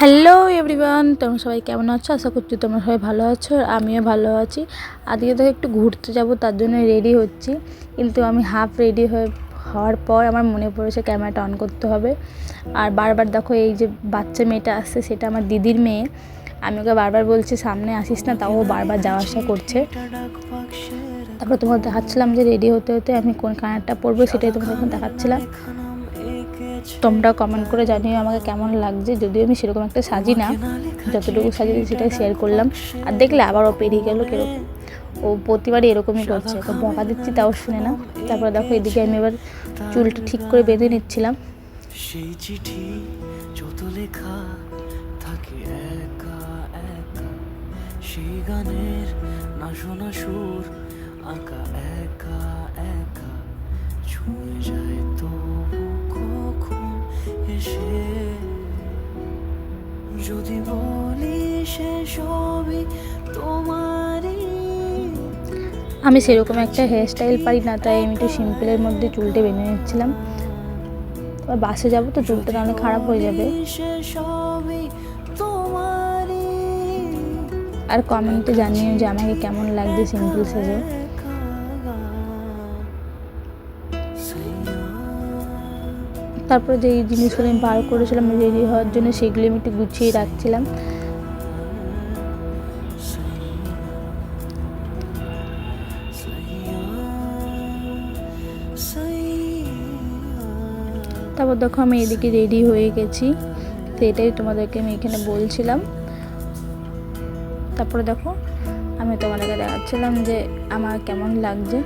Hello everyone, তোমরা সবাই কেমন আছো? আশা করছি তোমরা সবাই ভালো আছো, আর আমিও ভালো আছি। আজকে তো একটু ঘুরতে যাব, তার জন্য রেডি হচ্ছি। কিন্তু আমি হাফ রেডি হওয়ার পর আমার মনে পড়েছে ক্যামেরাটা অন করতে হবে। আর বারবার দেখো এই যে বাচ্চা মেয়েটা আসছে, সেটা আমার দিদির মেয়ে। আমি ওকে বারবার বলছি সামনে আসিস না, তাও বারবার যাওয়া আসা করছে। তারপর তোমাকে দেখাচ্ছিলাম যে রেডি হতে হতে আমি কোন কানেরটা পরবো, সেটাই তোমাকে এখন দেখাচ্ছিলাম। তোমরা কমেন্ট করে জানিও আমাকে কেমন লাগছে। যদিও আমি সেরকম একটা সাজি না, যতটুকু সাজিয়েছি সেটাই শেয়ার করলাম। আর দেখলে আবার ও পেরিয়ে গেল কীরকম, ও প্রতিবারই এরকমই করছে, তো বকা দিচ্ছি তাও শুনে না। তারপরে দেখো এদিকে আমি এবার চুলটা ঠিক করে বেঁধে নিচ্ছিলাম। সেই চিঠি যত লেখা থাকে একা একা, সেই গানের না শোনা সুর আঁকা একা একা, ছুঁয়ে যায় তবু কখন এসে। যদি বলি সে সবই তোমারই। আমি সেরকম একটা হেয়ার স্টাইল পারি না, তাই আমি একটু সিম্পলের মধ্যে চুলটা বেঁধে নিচ্ছিলাম। এবার বাসে যাবো তো চুলটা নাহলে খারাপ হয়ে যাবে। আর কমেন্টে জানিও যে আমাকে কেমন লাগছে সিম্পল সেজে। তারপরে যেই জিনিসগুলো আমি বার করেছিলাম রেডি হওয়ার জন্য, সেগুলো আমি একটু গুছিয়ে রাখছিলাম। তারপর দেখো আমি এদিকে রেডি হয়ে গেছি, তো এটাই তোমাদেরকে আমি এখানে বলছিলাম। তারপরে দেখো আমি তোমাদেরকে দেখাচ্ছিলাম যে আমার কেমন লাগছে।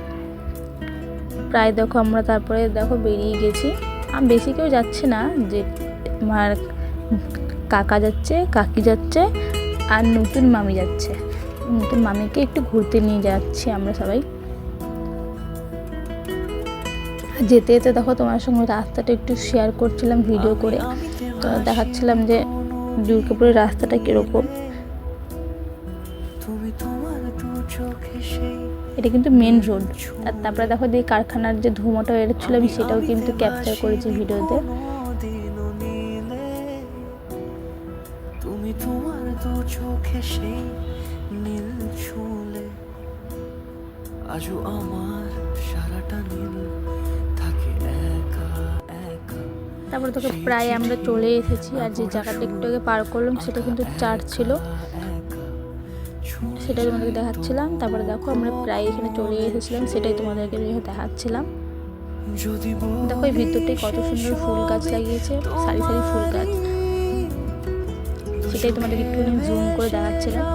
প্রায় দেখো আমরা তারপরে দেখো বেরিয়ে গেছি। আমি বেশি কেউ যাচ্ছে না, যে আমার কাকা যাচ্ছে, কাকি যাচ্ছে, আর নতুন মামি যাচ্ছে। নতুন মামিকে একটু ঘুরতে নিয়ে যাচ্ছি আমরা সবাই। যেতে যেতে দেখো তোমার সঙ্গে রাস্তাটা একটু শেয়ার করছিলাম ভিডিও করে, তো দেখাচ্ছিলাম যে দুর্গাপুরের রাস্তাটা কীরকম। এটা কিন্তু মেন রোড। আর তারপরে দেখো যে কারখানার যে ধোঁয়াটা বেরোচ্ছিল, আমি সেটাও কিন্তু ক্যাপচার করেছি ভিডিওতে। তুমি তোমার দু চোখে সেই নীল ছুঁলে, আজও আমার সারাটা নীল থাকে একা একা। তারপরে তোকে প্রায় আমরা চলে এসেছি। আর যে জায়গাটা একটু আগে পার করলাম সেটা কিন্তু চার্চ ছিল, সেটাই তোমাদেরকে দেখাচ্ছিলাম। তারপরে দেখো আমরা প্রায় এখানে চলে এসেছিলাম, সেটাই তোমাদেরকে দেখাচ্ছিলাম। দেখো এই ভিতরটাই কত সুন্দর ফুল গাছ লাগিয়েছে, সারি সারি ফুল গাছ, সেটাই তোমাদেরকে একটু জুম করে দেখাচ্ছিলাম।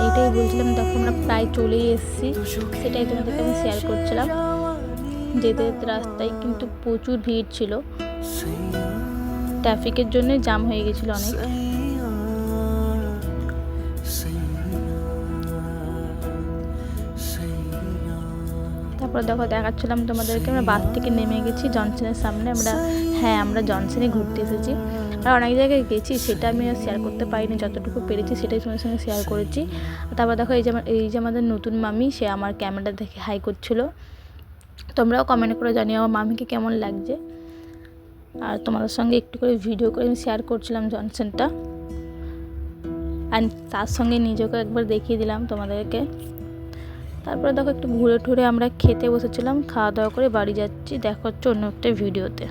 এইটাই বলছিলাম, দেখো আমরা প্রায় চলেই এসেছি, সেটাই তোমাদেরকে আমি শেয়ার করছিলাম। যেতে যেতে রাস্তায় কিন্তু প্রচুর ভিড় ছিল, ট্রাফিকের জন্য জ্যাম হয়ে গেছিল অনেক। তারপর দেখো দেখাচ্ছিলাম তোমাদেরকে আমরা বাস থেকে নেমে গেছি জনসনের সামনে। আমরা জনসনে ঘুরতে এসেছি। আর অনেক জায়গায় গেছি, সেটা আমি শেয়ার করতে পারিনি, যতটুকু পেরেছি সেটাই তোমার সঙ্গে শেয়ার করেছি। তারপর দেখো এই যে আমাদের নতুন মামি, সে আমার ক্যামেরা দেখে হাই করছিল। তোমরাও কমেন্ট করে জানিও আমার মামিকে কেমন লাগছে। আর তোমাদের সঙ্গে একটু করে ভিডিও করে আমি শেয়ার করছিলাম জনসনটা, আর তার সঙ্গে নিজেকে একবার দেখিয়ে দিলাম তোমাদেরকে। তারপরে দেখো একটু ঘুরে টুরে আমরা খেতে বসেছিলাম, খাওয়া দাওয়া করে বাড়ি যাচ্ছি। দেখা হচ্ছে অন্য একটা ভিডিওতে।